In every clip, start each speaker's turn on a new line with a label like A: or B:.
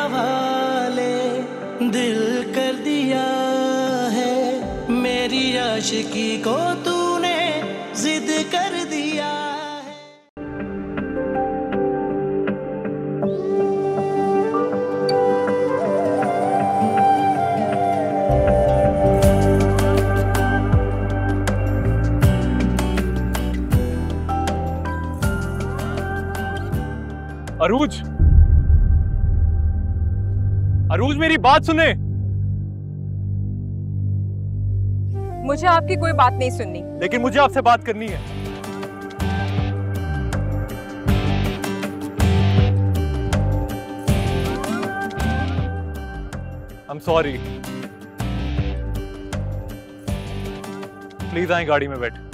A: हवाले दिल कर दिया है, मेरी आशिकी को तूने जिद कर दिया है।
B: अरूज, अरूज मेरी बात सुने।
C: मुझे आपकी कोई बात नहीं सुननी।
B: लेकिन मुझे आपसे बात करनी है। I'm sorry। प्लीज आए, गाड़ी में बैठ।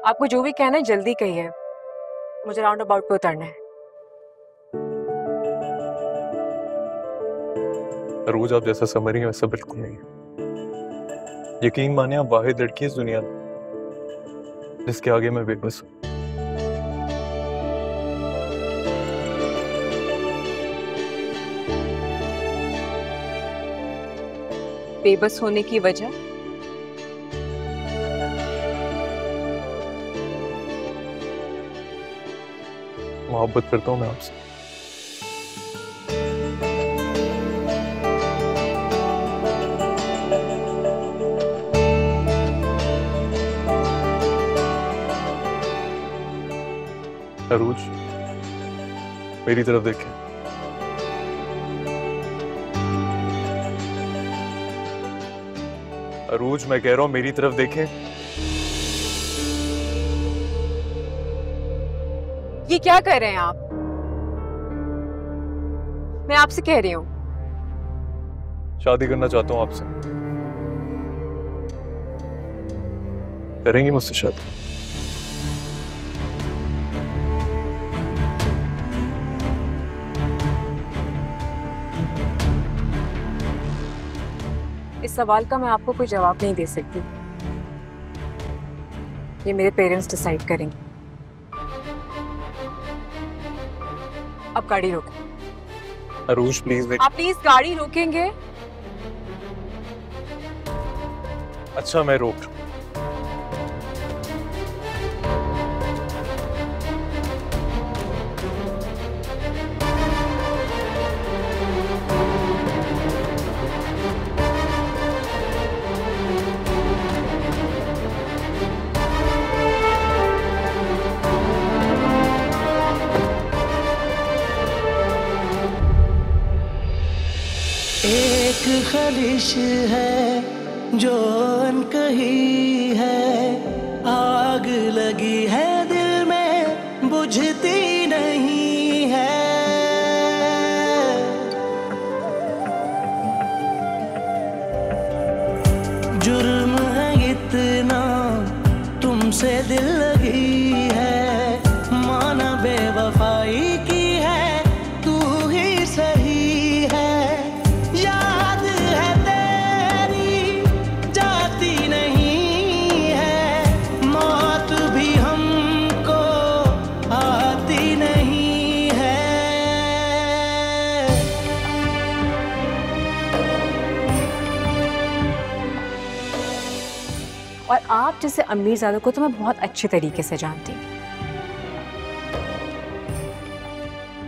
C: आपको जो भी कहना है जल्दी कहिए, मुझे राउंड अबाउट पे उतरना है।
B: अरूज, आप जैसा समझ रही हैं वैसा बिल्कुल नहीं है। यकीन माने, आप वाहिद लड़की इस दुनिया में जिसके आगे मैं बेबस हूं।
C: बेबस होने की वजह?
B: मोहब्बत करता हूं मैं आपसे। अरूज, मेरी तरफ देखें। अरूज, मैं कह रहा हूं मेरी तरफ देखें।
C: ये क्या कर रहे हैं आप? मैं आपसे कह रही हूँ।
B: शादी करना चाहता हूं आपसे। करेंगी मुझसे शादी?
C: इस सवाल का मैं आपको कोई जवाब नहीं दे सकती। ये मेरे पेरेंट्स डिसाइड करेंगे। अब गाड़ी रोकें।
B: अरूज प्लीज
C: आप प्लीज गाड़ी रोकेंगे?
B: अच्छा, मैं रोक रहा हूं।
A: एक ख्वाहिश है जो अनकही है, आग लगी है दिल में बुझती नहीं है। जुर्म है इतना तुमसे दिल लगी है, माना बेवफाई की है, तू ही सही है। याद है तेरी जाती नहीं है, मौत भी हमको आती नहीं है।
C: और आप जैसे अमीरजादों को तो मैं बहुत अच्छे तरीके से जानती हूँ,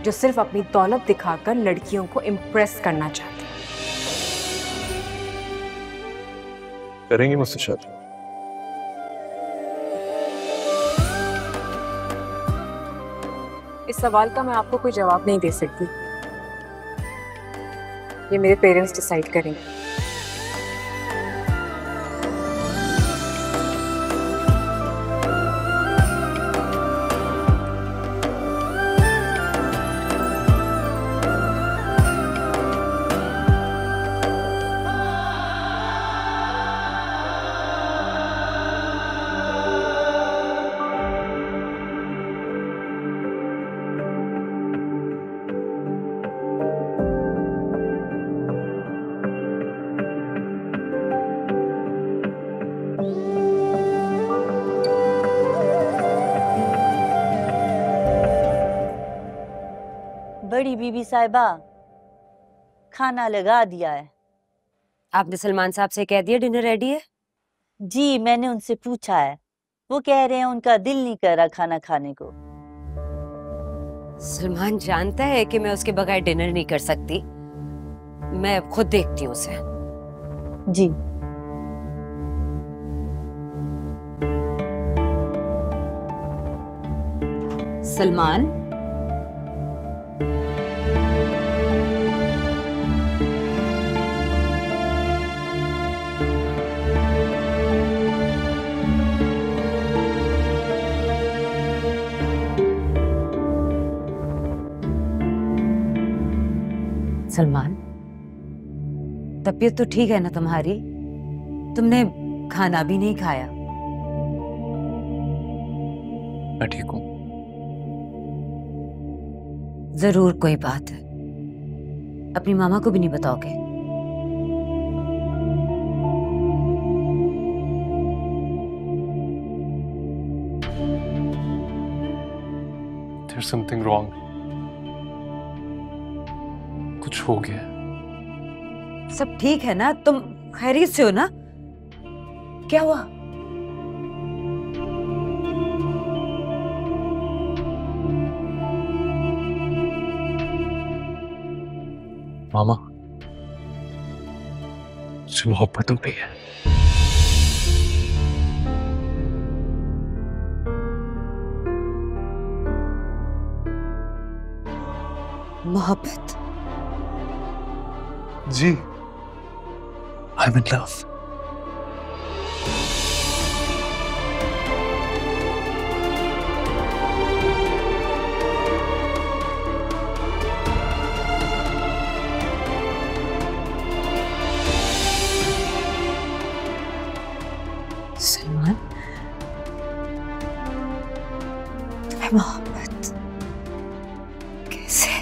C: जो सिर्फ अपनी दौलत दिखाकर लड़कियों को इम्प्रेस करना चाहते हैं।
B: करेंगी मुझसे शादी?
C: इस सवाल का मैं आपको कोई जवाब नहीं दे सकती। ये मेरे पेरेंट्स डिसाइड करेंगे।
D: बड़ी बीबी साहिबा, खाना लगा दिया है।
E: आपने सलमान साहब से कह दिया डिनर रेडी है?
D: जी, मैंने उनसे पूछा है, वो कह रहे हैं उनका दिल नहीं कर रहा खाना खाने को।
E: सलमान जानता है कि मैं उसके बगैर डिनर नहीं कर सकती। मैं खुद देखती हूँ उसे।
D: जी।
E: सलमान, सलमान, तबीयत तो ठीक है ना तुम्हारी? तुमने खाना भी नहीं खाया।
B: मैं ठीक हूँ।
E: जरूर कोई बात है। अपनी मामा को भी नहीं बताओगे?
B: There's something wrong. कुछ हो गया।
E: सब ठीक है ना? तुम खैरियत से हो ना? क्या हुआ?
B: मामा, मुझसे मोहब्बत हो गई है।
E: मोहब्बत?
B: जी, I'm in love.
E: सलमान, तुम्हें मोहब्बत कैसे?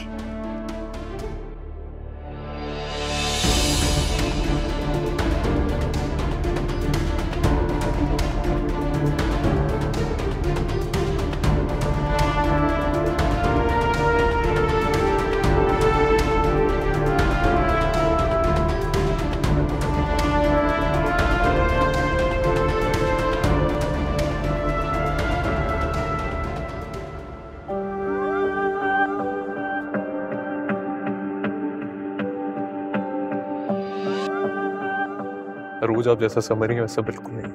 B: रोज आप जैसा समझ रही हैं वैसा बिल्कुल नहीं।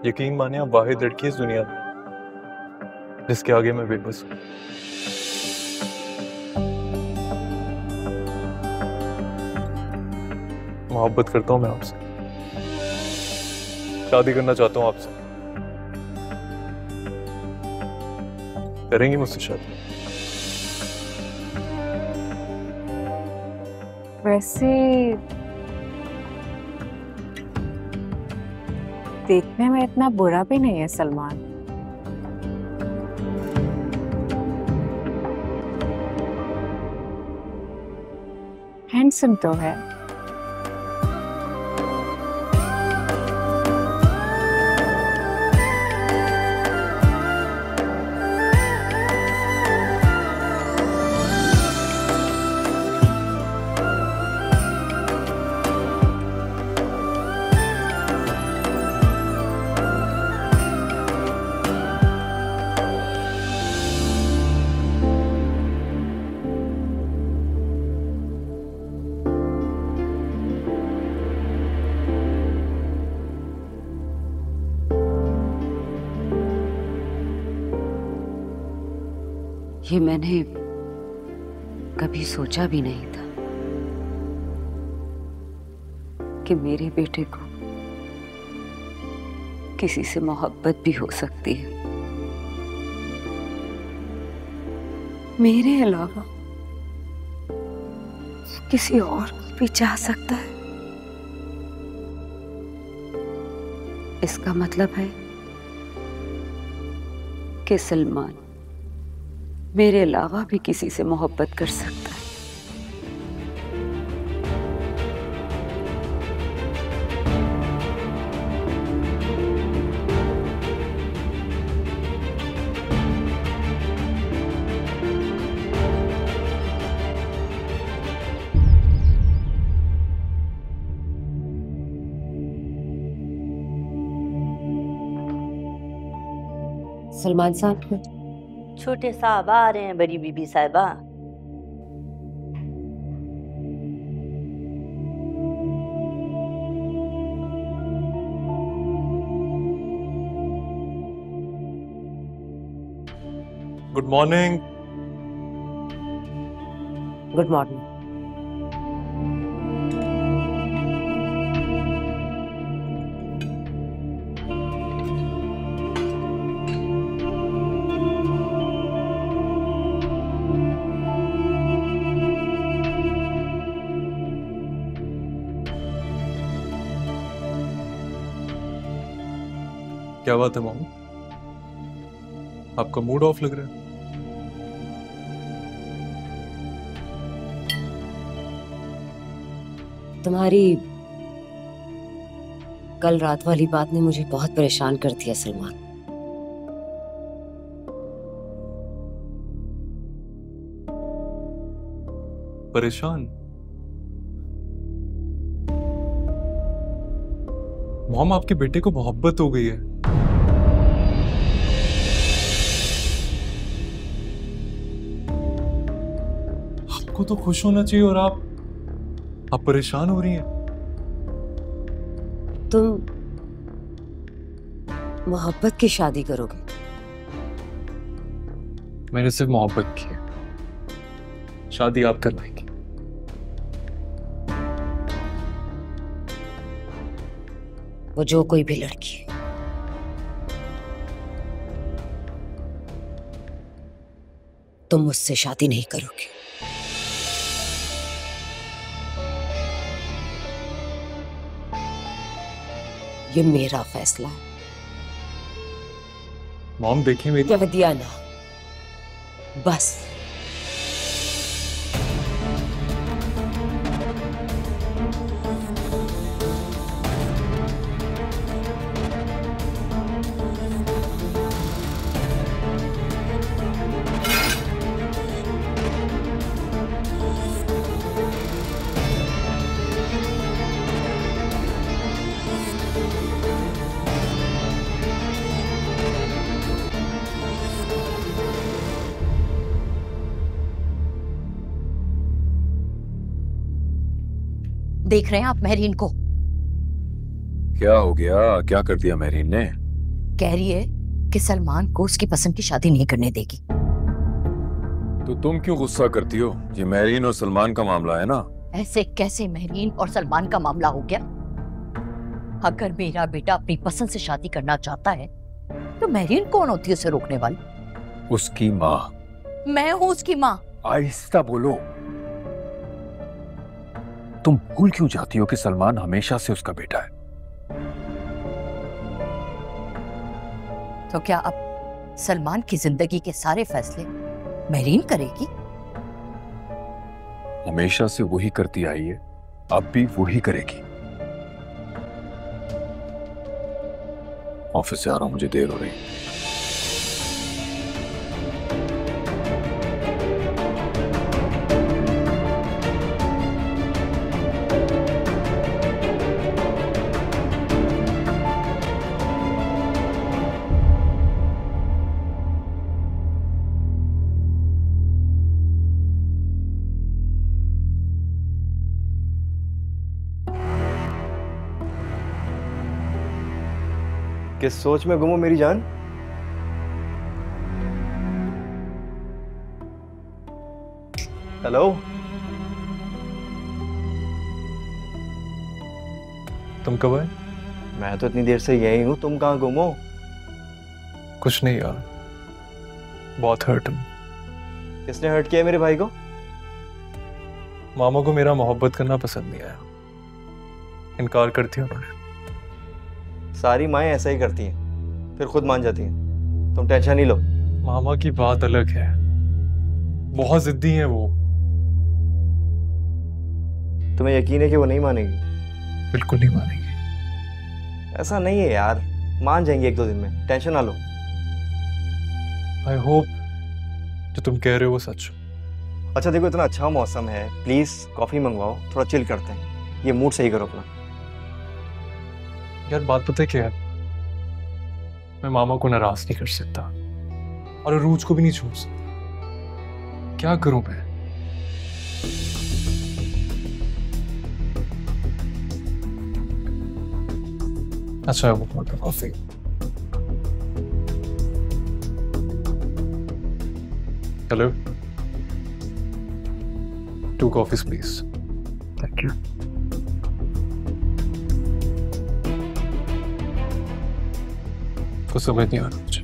B: यकीन माने आप वाहिद लड़की इस दुनिया में जिसके आगे मैं बेबस हूँ। मोहब्बत करता हूँ मैं आपसे, शादी करना चाहता हूँ आपसे। करेंगी मुझसे शादी?
C: वैसे देखने में इतना बुरा भी नहीं है सलमान। हैंडसम तो है।
E: ये मैंने कभी सोचा भी नहीं था। कि मेरे बेटे को किसी से मोहब्बत भी हो सकती है, मेरे अलावा किसी और को भी चाह सकता है। इसका मतलब है कि सलमान मेरे अलावा भी किसी से मोहब्बत कर सकता है।
F: सलमान साहब,
D: छोटे साहब आ रहे हैं, बड़ी बीबी साहिबा।
B: Good morning.
F: Good morning.
B: क्या बात है मॉम, आपका मूड ऑफ लग रहा है?
F: तुम्हारी कल रात वाली बात ने मुझे बहुत परेशान कर दिया सलमान।
B: परेशान? मॉम, आपके बेटे को मोहब्बत हो गई है। आपको तो खुश होना चाहिए और आप परेशान हो रही हैं।
F: तुम मोहब्बत की शादी करोगे?
B: मैंने सिर्फ मोहब्बत की है, शादी आप करवाएंगी।
F: वो जो कोई भी लड़की है, तुम मुझसे शादी नहीं करोगे। ये मेरा फैसला है।
B: मॉम देखिए मेरी।
F: कह दिया ना, बस।
G: देख रहे हैं आप महरीन को?
H: क्या हो गया? क्या कर दिया महरीन ने?
G: कह रही है कि सलमान को उसकी पसंद की शादी नहीं करने देगी।
H: तो तुम क्यों गुस्सा करती हो? ये महरीन और सलमान का मामला है ना।
G: ऐसे कैसे महरीन और सलमान का मामला हो गया? अगर मेरा बेटा अपनी पसंद से शादी करना चाहता है तो महरीन कौन होती है उसे रोकने वाली?
H: उसकी माँ।
G: मैं हूँ उसकी माँ।
H: आहिस्ता बोलो। तुम भूल क्यों जाती हो कि सलमान हमेशा से उसका बेटा है?
G: तो क्या अब सलमान की जिंदगी के सारे फैसले महरीन करेगी?
H: हमेशा से वही करती आई है, अब भी वही करेगी। ऑफिस से आ रहा हूं, मुझे देर हो रही है।
I: किस सोच में गुम हो मेरी जान? हेलो,
B: तुम कब आए?
I: मैं तो इतनी देर से यही हूँ, तुम कहाँ गुम हो?
B: कुछ नहीं यार, बहुत हर्ट हूँ।
I: किसने हर्ट किया मेरे भाई को?
B: मामा को मेरा मोहब्बत करना पसंद नहीं आया, इनकार करती उन्होंने।
I: सारी माएँ ऐसा ही करती हैं, फिर खुद मान जाती हैं। तुम टेंशन नहीं लो।
B: मामा की बात अलग है, बहुत जिद्दी है वो।
I: तुम्हें यकीन है कि वो नहीं मानेगी?
B: बिल्कुल नहीं मानेगी।
I: ऐसा नहीं है यार, मान जाएंगे 1-2 दिन में, टेंशन ना लो।
B: आई होप जो तुम कह रहे हो वो सच हो।
I: अच्छा देखो, इतना अच्छा मौसम है, प्लीज कॉफी मंगवाओ, थोड़ा चिल करते हैं। ये मूड सही करो अपना।
B: यार बात पता है क्या है, मैं मामा को नाराज नहीं कर सकता और अरूज को भी नहीं छोड़ सकता। क्या करूं मैं? अच्छा वो coffee. Hello, 2 coffees please. Thank you. तो समझ नहीं आ रहा मुझे।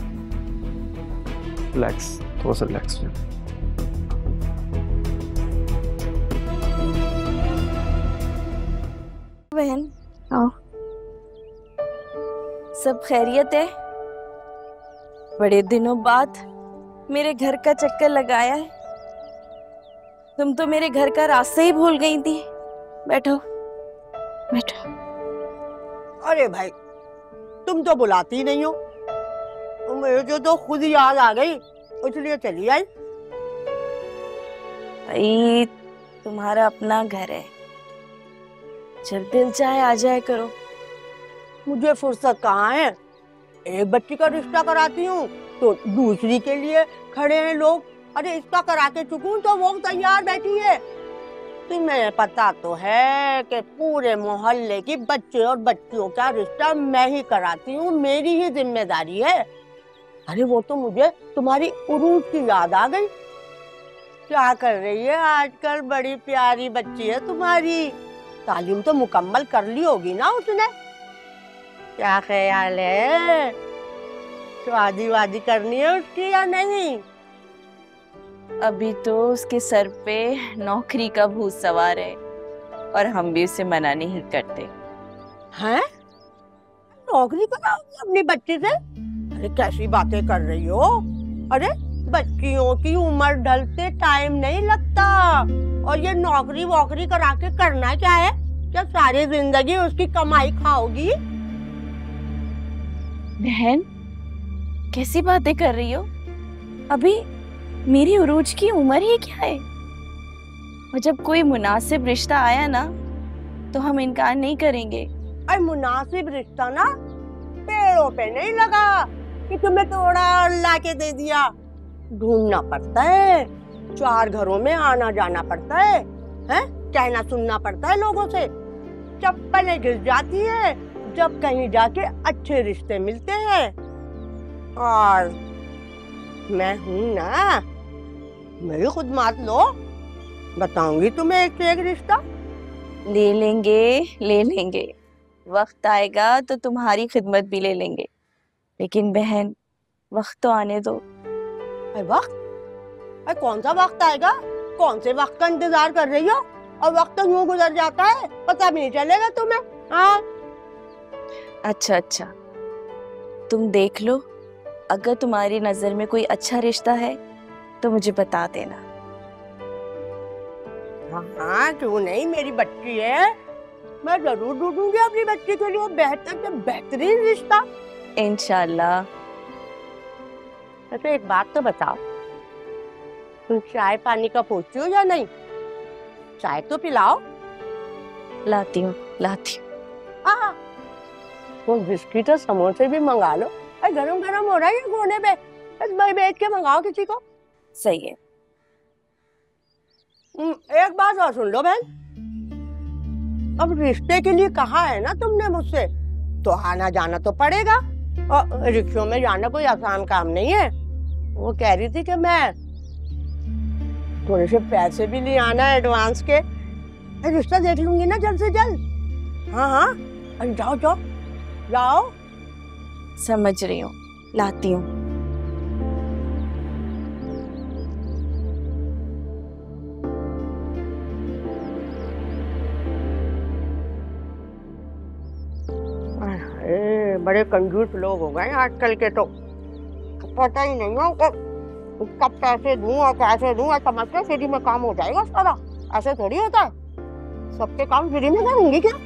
I: रिलैक्स, थोड़ा सा रिलैक्स।
J: बहन आओ। सब खैरियत है? बड़े दिनों बाद मेरे घर का चक्कर लगाया है। तुम तो मेरे घर का रास्ता ही भूल गई थी। बैठो बैठो।
K: अरे भाई, तुम तो बुलाती ही नहीं हो। मुझे तो खुद याद आ गई, इसलिए चली आई।
J: भाई तुम्हारा अपना घर है, जब दिल चाहे आ जाया करो।
K: मुझे फुर्सत कहाँ है? एक बच्ची का रिश्ता कराती हूँ तो दूसरी के लिए खड़े हैं लोग। अरे इसका करा के चुकूं तो वो तैयार बैठी है। तुम्हें पता तो है कि पूरे मोहल्ले की बच्चे और बच्चियों का रिश्ता मैं ही कराती हूँ, मेरी ही जिम्मेदारी है। अरे वो तो मुझे तुम्हारी उरूज की याद आ गई। क्या कर रही है आजकल? बड़ी प्यारी बच्ची है तुम्हारी। तालीम तो मुकम्मल कर ली होगी ना उसने? क्या ख्याल है, शादी वादी करनी है उसकी या नहीं?
J: अभी तो उसके सर पे नौकरी का भूत सवार है और हम भी उसे मना नहीं करते।
K: हैं? नौकरी कराओगी अपनी बच्ची से? अरे कैसी बातें कर रही हो? अरे बच्चियों की उम्र ढलते टाइम नहीं लगता। और ये नौकरी वोकरी करा के करना क्या है? क्या सारी जिंदगी उसकी कमाई खाओगी?
J: बहन कैसी बातें कर रही हो? अभी मेरी उरूज की उम्र ही क्या है? और जब कोई मुनासिब रिश्ता आया ना तो हम इनकार नहीं करेंगे।
K: अरे मुनासिब रिश्ता ना पेड़ों पे नहीं लगा कि तुम्हें तोड़ा और लाके दे दिया। ढूंढना पड़ता है, 4 घरों में आना जाना पड़ता है, कहना सुनना पड़ता है लोगों से। चप्पलें घिस जाती है जब कहीं जाके अच्छे रिश्ते मिलते हैं। और मैं हूं ना, मेरी खुद मात लो, बताऊंगी तुम्हें एक से एक रिश्ता।
J: ले लेंगे, वक्त आएगा तो तुम्हारी खिदमत भी ले लेंगे। लेकिन बहन वक्त तो आने दो।
K: वक्त? अरे कौन सा वक्त आएगा? कौन से वक्त का इंतजार कर रही हो? और वक्त तो यूं गुजर जाता है, पता भी नहीं चलेगा तुम्हें। हाँ
J: अच्छा, तुम देख लो, अगर तुम्हारी नजर में कोई अच्छा रिश्ता है तो मुझे बता देना।
K: हाँ क्यों नहीं, मेरी बच्ची है, मैं जरूर ढूंढूंगी अपनी बच्ची के लिए बेहतर से बेहतरीन रिश्ता,
J: इंशाल्लाह।
K: अच्छा एक बात तो बताओ, तुम चाय पानी का पूछती हो या नहीं? चाय तो पिलाओ।
J: लाती हूँ।
K: हाँ, वो बिस्किट और समोसे भी मंगा लो। अरे गरम गरम हो रहा है ये कोने पे, बस भाई बैठ के मंगाओ किसी को।
J: सही है।
K: एक बात और सुन लो बहन, अब रिश्ते के लिए कहा है ना तुमने मुझसे, तो आना जाना तो पड़ेगा। और रिक्शों में जाना कोई आसान काम नहीं है। वो कह रही थी कि मैं थोड़े से पैसे भी ले आना एडवांस के। रिश्ता देख लूंगी ना जल्द से जल्द। हाँ, अरे जाओ जाओ जाओ।
J: समझ रही हूँ, लाती हूँ।
K: बड़े कंजूस लोग हो गए आजकल के, तो पता ही नहीं हो कब पैसे दूं और कैसे दूं और समझते फ्री में काम हो जाएगा सारा। ऐसे थोड़ी होता है, सबके काम फ्री में करूंगी क्या?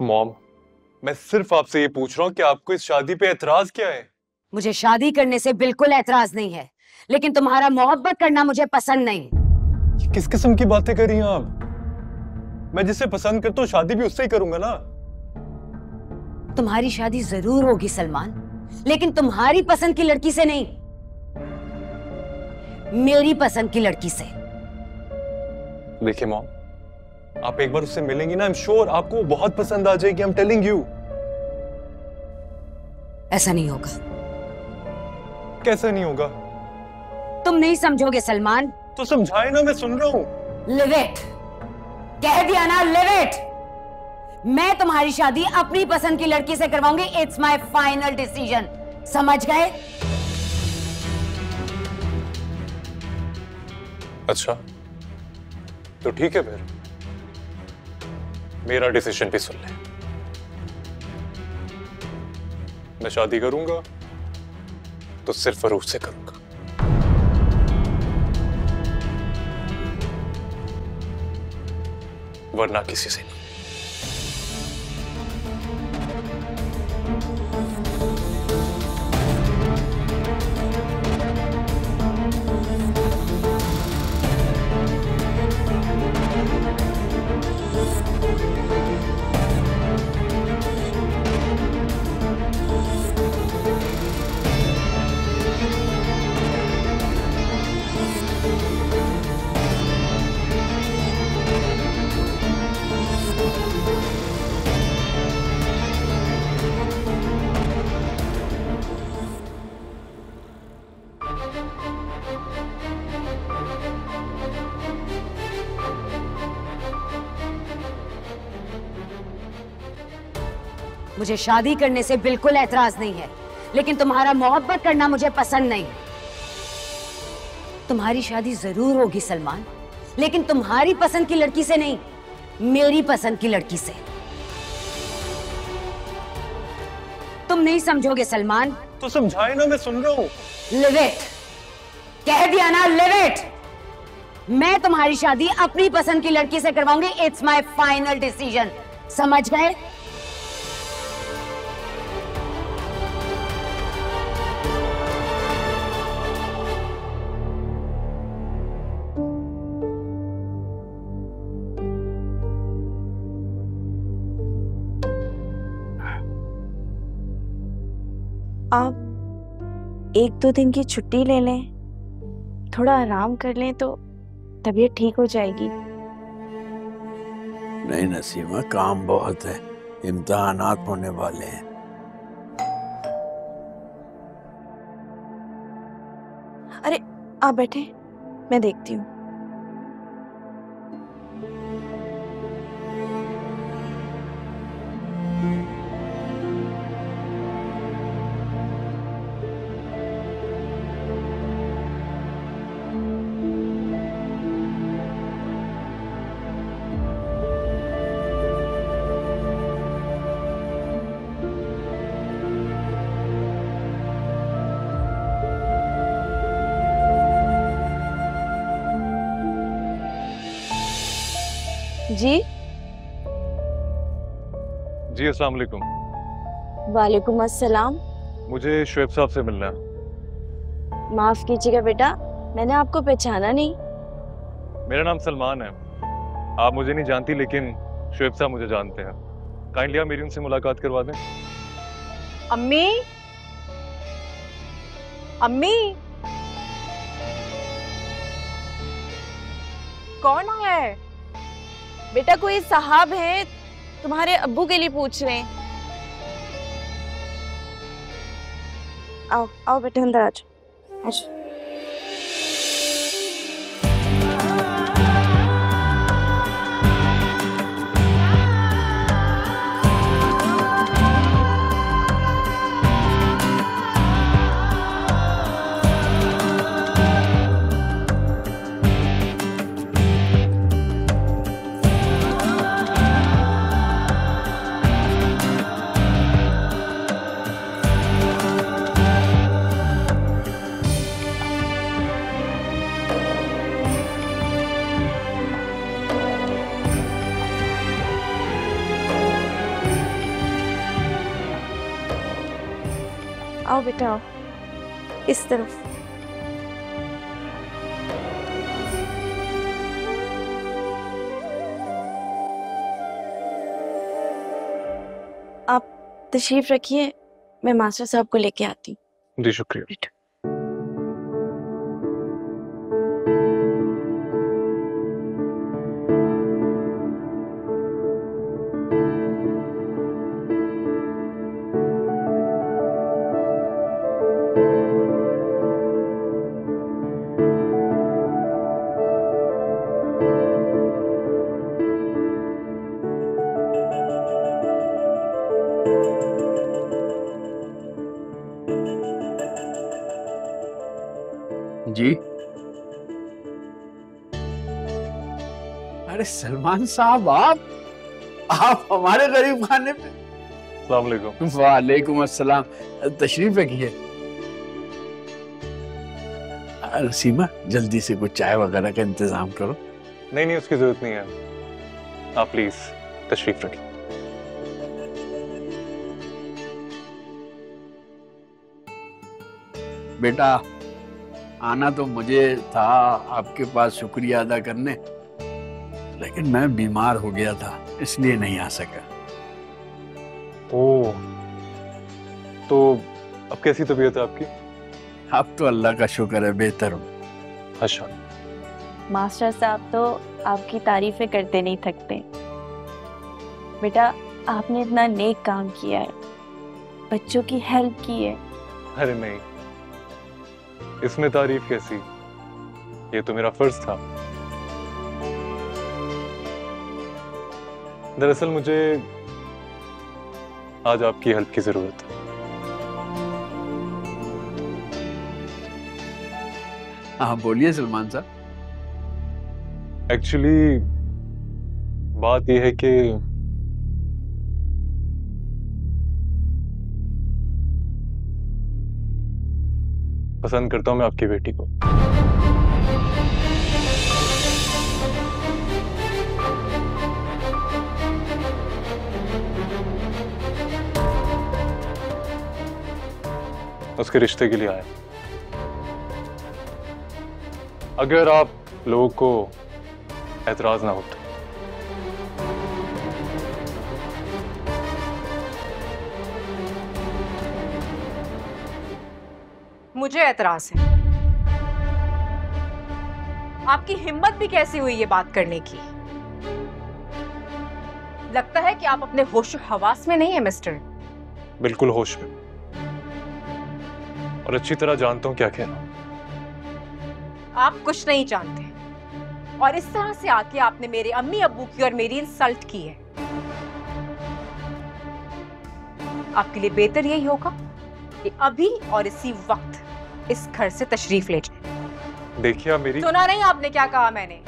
B: मॉम, मैं सिर्फ आपसे ये पूछ रहा हूँ कि आपको इस शादी पे एतराज क्या है?
E: मुझे शादी करने से बिल्कुल एतराज नहीं है, लेकिन तुम्हारा मोहब्बत करना मुझे पसंद नहीं।
B: किस किस्म की बातें कर रही हैं आप? मैं जिसे पसंद करता हूँ शादी भी उससे ही करूंगा ना।
E: तुम्हारी शादी जरूर होगी सलमान, लेकिन तुम्हारी पसंद की लड़की से नहीं, मेरी पसंद की लड़की से।
B: देखिए मॉम, आप एक बार उससे मिलेंगी ना, आई एम श्योर आपको वो बहुत पसंद आ जाएगी। I am telling you.
E: ऐसा नहीं होगा।
B: कैसे नहीं होगा?
E: तुम नहीं समझोगे सलमान।
B: तो समझाए ना, मैं सुन रहा हूँ।
E: लिव इट, कह दिया ना, लिव इट। मैं तुम्हारी शादी अपनी पसंद की लड़की से करवाऊंगी। इट्स माय फाइनल डिसीजन, समझ गए?
B: अच्छा तो ठीक है, फिर मेरा डिसीजन भी सुन ले। मैं शादी करूंगा तो सिर्फ फरूख से करूंगा। वरना किसी से नहीं।
E: मुझे शादी करने से बिल्कुल एतराज नहीं है, लेकिन तुम्हारा मोहब्बत करना मुझे पसंद नहीं। तुम्हारी शादी जरूर होगी सलमान, लेकिन तुम्हारी पसंद की लड़की से नहीं, मेरी पसंद की लड़की से। तुम नहीं समझोगे सलमान।
B: तो समझाए ना, मैं सुन रहा हूँ।
E: लिव इट, कह दिया ना, लिव इट। मैं तुम्हारी शादी अपनी पसंद की लड़की से करवाऊंगी। इट्स माय फाइनल डिसीजन, समझ गए?
J: आप 1-2 दिन की छुट्टी ले लें, थोड़ा आराम कर लें तो तबीयत ठीक हो जाएगी।
L: नहीं नसीमा, काम बहुत है, इम्तिहानात होने वाले हैं।
J: अरे आप बैठे, मैं देखती हूँ। जी
B: जी, अस्सलाम वालेकुम।
J: वालेकुम अस्सलाम।
B: मुझे शुएब साहब से मिलना है।
J: माफ कीजिएगा बेटा, मैंने आपको पहचाना नहीं।
B: मेरा नाम सलमान है। आप मुझे नहीं जानती, लेकिन शुएब साहब मुझे जानते हैं। काइंडली आप मेरी उनसे मुलाकात करवा दें।
C: अम्मी, अम्मी, कौन है?
J: बेटा कोई साहब हैं, तुम्हारे अब्बू के लिए पूछ रहे हैं। आओ आओ बेटा, अंदर आ जाओ। आओ बेटा आओ, इस तरफ। आप तशरीफ रखिए, मैं मास्टर साहब को लेके आती हूँ।
B: जी शुक्रिया।
L: जी, अरे सलमान साहब, आप हमारे गरीब खाने पे।
B: अस्सलाम वालेकुम।
L: वालेकुम अस्सलाम, तशरीफ रखिए। सीमा, जल्दी से कुछ चाय वगैरह का इंतजाम करो।
B: नहीं, उसकी जरूरत नहीं है, आप प्लीज तशरीफ रखिए।
L: बेटा, आना तो मुझे था आपके पास शुक्रिया अदा करने, लेकिन मैं बीमार हो गया था, इसलिए नहीं आ सका।
B: ओह, तो अब कैसी तबीयत है आपकी?
L: अब तो अल्लाह का शुक्र है, बेहतर हूँ।
B: अच्छा।
J: मास्टर साहब तो आपकी तारीफें करते नहीं थकते। बेटा, आपने इतना नेक काम किया है, बच्चों की हेल्प की है।
B: अरे नहीं, इसमें तारीफ कैसी, ये तो मेरा फर्ज था। दरअसल मुझे आज आपकी हेल्प की जरूरत है।
L: हाँ बोलिए सलमान साहब।
B: एक्चुअली बात यह है कि पसंद करता हूं मैं आपकी बेटी को। उसके रिश्ते के लिए आया। अगर आप लोगों को एतराज ना हो तो।
C: मुझे एतराज है। आपकी हिम्मत भी कैसी हुई ये बात करने की? लगता है कि आप अपने होश हवास में नहीं है मिस्टर।
B: बिल्कुल होश में, और अच्छी तरह जानता हूं क्या कहना।
C: आप कुछ नहीं जानते, और इस तरह से आके आपने मेरे अम्मी अब्बू की और मेरी इंसल्ट की है। आपके लिए बेहतर यही होगा कि अभी और इसी वक्त इस घर से तशरीफ ले जाएं।
B: देखिए आप मेरी।
C: सुना नहीं आपने क्या कहा मैंने?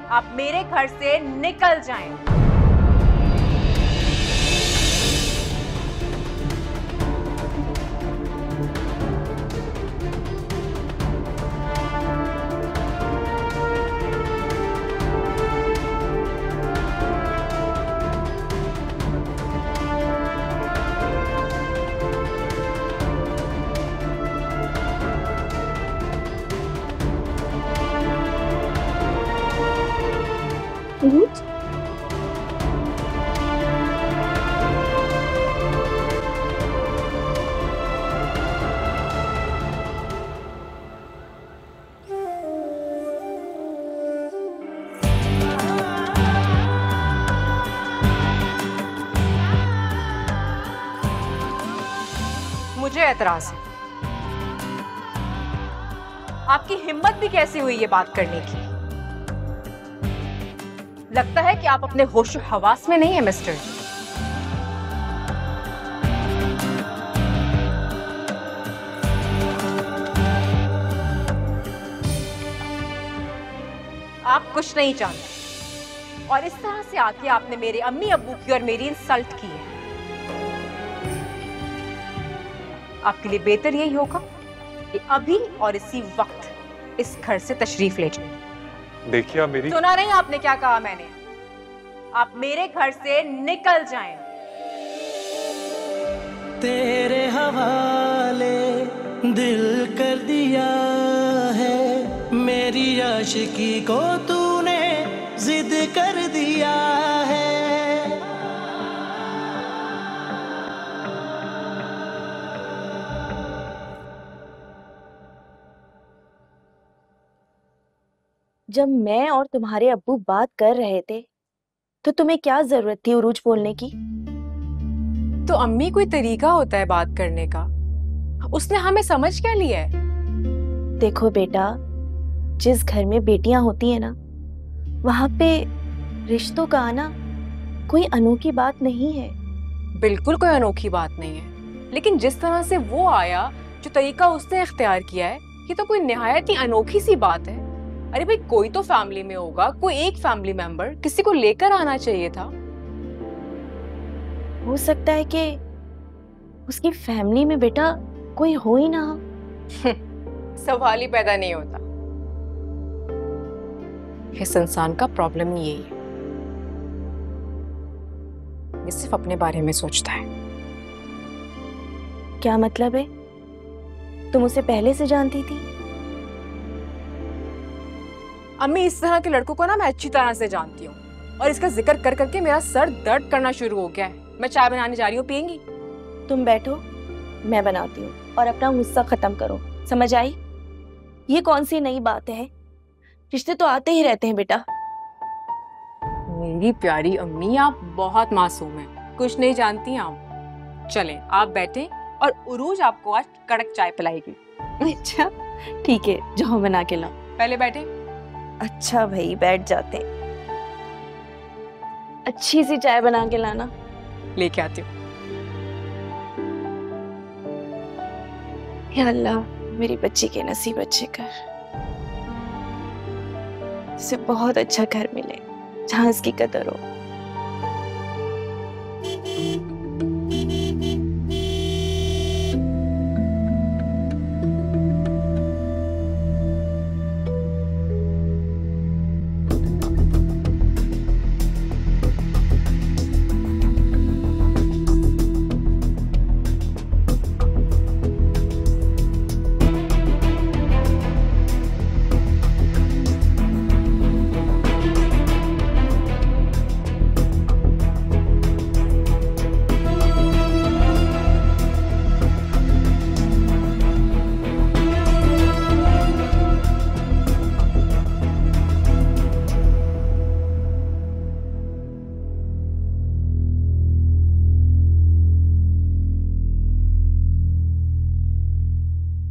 C: आप मेरे घर से निकल जाएं। मुझे एतराज है। आपकी हिम्मत भी कैसी हुई ये बात करने की? लगता है कि आप अपने होश हवास में नहीं है मिस्टर। आप कुछ नहीं जानते, और इस तरह से आके आपने मेरे अम्मी अब्बू की और मेरी इंसल्ट की है। आपके लिए बेहतर यही होगा कि अभी और इसी वक्त इस घर से तशरीफ ले जाएं।
B: देखिए आप मेरी।
C: सुना नहीं आपने क्या कहा मैंने? आप मेरे घर से निकल जाएं।
A: तेरे हवाले दिल कर दिया है, मेरी आशिकी को तूने जिद कर दिया है।
J: जब मैं और तुम्हारे अब्बू बात कर रहे थे तो तुम्हें क्या जरूरत थी उरूज बोलने की?
C: तो अम्मी कोई तरीका होता है बात करने का, उसने हमें समझ क्या लिया है?
J: देखो बेटा, जिस घर में बेटियां होती है ना, वहां पे रिश्तों का आना कोई अनोखी बात नहीं है।
C: बिल्कुल कोई अनोखी बात नहीं है, लेकिन जिस तरह से वो आया, जो तरीका उसने इख्तियार किया है, ये तो कोई निहायत ही अनोखी सी बात है। अरे भाई, कोई तो फैमिली में होगा, कोई एक फैमिली मेंबर, किसी को लेकर आना चाहिए था।
J: हो सकता है कि उसकी फैमिली में बेटा कोई हो ही ना।
C: सवाल ही पैदा नहीं होता। इस इंसान का प्रॉब्लम ही यही है, ये सिर्फ अपने बारे में सोचता है।
J: क्या मतलब है? तुम उसे पहले से जानती थी?
C: अम्मी, इस तरह के लड़कों को ना मैं अच्छी तरह से जानती हूँ, और इसका जिक्र कर करके मेरा सर दर्द करना शुरू हो गया है। मैं चाय बनाने जा रही हूँ, पियेंगी?
J: तुम बैठो, मैं बनाती हूँ, और अपना गुस्सा खत्म करो, समझ आई? ये कौन सी नई बात है? रिश्ते तो आते ही रहते हैं बेटा।
C: मेरी प्यारी अम्मी, आप बहुत मासूम हैं, कुछ नहीं जानती आप। चलें, आप बैठें और उरूज आपको आज कड़क चाय पिलाएगी।
J: अच्छा ठीक है, जाओ बना के लाओ।
C: पहले बैठे।
J: अच्छा भाई, बैठ जाते। अच्छी सी चाय बना के लाना।
C: लेके आती हूँ।
J: या अल्लाह, मेरी बच्ची के नसीब अच्छे कर, इसे बहुत अच्छा घर मिले जहाँ इसकी कदर हो।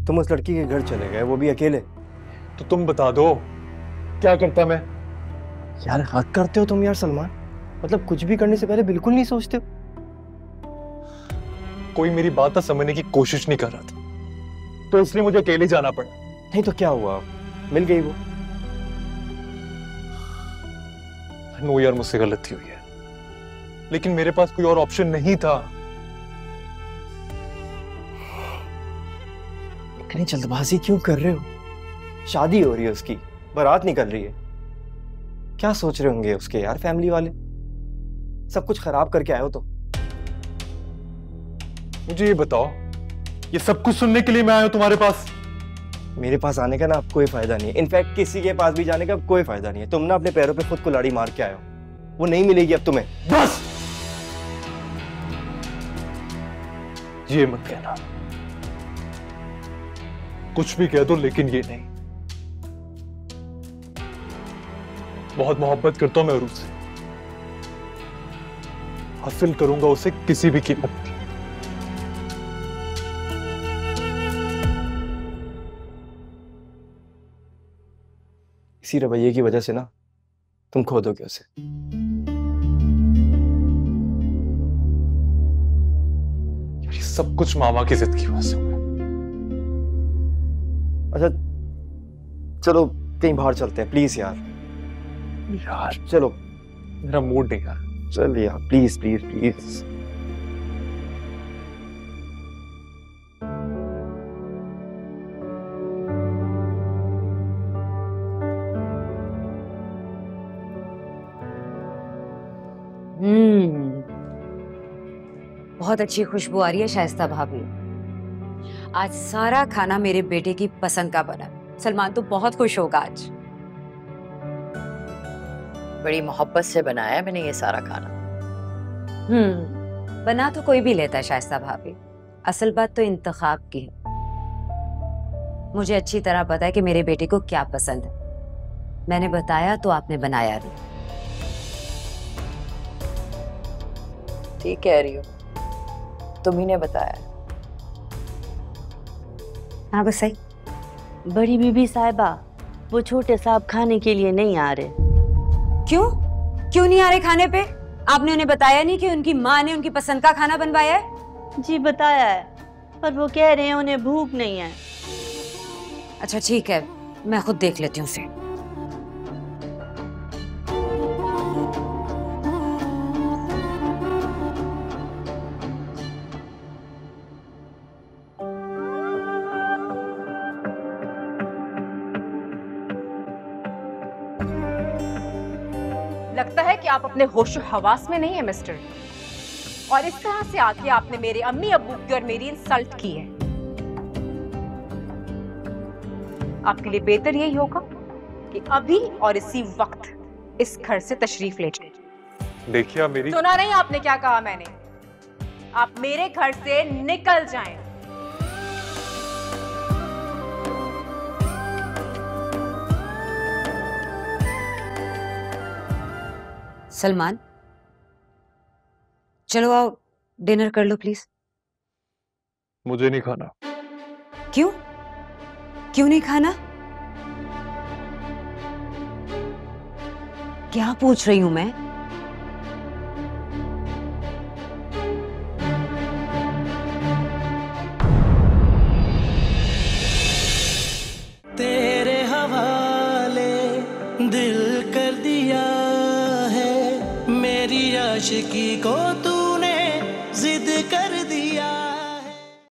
I: तुम उस लड़की के घर चले गए, वो भी अकेले।
B: तो तुम बता दो, क्या करता मैं?
I: यार हक करते हो तुम यार सलमान, मतलब कुछ भी करने से पहले बिल्कुल नहीं सोचते हो।
B: कोई मेरी बात समझने की कोशिश नहीं कर रहा था, तो इसलिए मुझे अकेले जाना पड़ा।
I: नहीं तो क्या हुआ, मिल गई वो?
B: नो यार, मुझसे गलती हुई है, लेकिन मेरे पास कोई और ऑप्शन नहीं था।
I: इतनी जल्दबाजी क्यों कर रहे हो? शादी हो रही है उसकी, बारात निकल रही है। क्या सोच रहे होंगे उसके यार फैमिली वाले? सब कुछ खराब करके आए हो तो।
B: मुझे ये बताओ, ये सब कुछ सुनने के लिए मैं आया हूं तुम्हारे पास?
I: मेरे पास आने का ना अब कोई फायदा नहीं है, इनफैक्ट किसी के पास भी जाने का कोई फायदा नहीं है। तुम ना अपने पैरों पे खुद को लाड़ी मार के आए हो, वो नहीं मिलेगी अब तुम्हें।
B: बस ये मत कहना, कुछ भी कह दो लेकिन ये नहीं। बहुत मोहब्बत करता हूं मैं उरूज से, हासिल करूंगा उसे किसी भी कीमत पर।
I: इसी रवैये की वजह से ना तुम खो दोगे उसे।
B: ये सब कुछ मामा की जिद की वजह से हुआ।
I: अच्छा चलो कहीं बाहर चलते हैं प्लीज यार।
B: यार
I: चलो,
B: मेरा मूड नहीं यार।
I: चल यार प्लीज प्लीज प्लीज।
E: बहुत अच्छी खुशबू आ रही है शाइस्ता भाभी। आज सारा खाना मेरे बेटे की पसंद का बना। सलमान तो बहुत खुश होगा आज।
G: बड़ी मोहब्बत से बनाया है मैंने ये सारा खाना।
E: बना तो कोई भी लेता है शाइस्ता भाभी, असल बात तो इंतखाब की है। मुझे अच्छी तरह पता है कि मेरे बेटे को क्या पसंद है। मैंने बताया तो आपने बनाया नहीं।
G: ठीक कह रही हो, तुम्ही ने बताया।
E: हाँ बस सही।
D: बड़ी बीबी साहिबा, वो छोटे साहब खाने के लिए नहीं आ रहे।
E: क्यों क्यों नहीं आ रहे खाने पे? आपने उन्हें बताया नहीं कि उनकी माँ ने उनकी पसंद का खाना बनवाया है?
D: जी बताया है, पर वो कह रहे हैं उन्हें भूख नहीं है।
E: अच्छा ठीक है, मैं खुद देख लेती हूँ उसे।
C: लगता है कि आप अपने होशो हवास में नहीं है मिस्टर, और इस तरह से आके आपने मेरे अम्मी अब्बू की और मेरी इंसल्ट की है। आपके लिए बेहतर यही होगा कि अभी और इसी वक्त इस घर से तशरीफ ले जाए।
B: देखिए आप मेरी
C: सुना नहीं आपने क्या कहा? मैंने आप मेरे घर से निकल जाएं।
E: सलमान चलो आओ डिनर कर लो प्लीज।
B: मुझे नहीं खाना।
E: क्यों क्यों नहीं खाना? क्या पूछ रही हूं मैं?
A: तेरे हवाले दिल कर दिया है, मेरी आशिकी को तू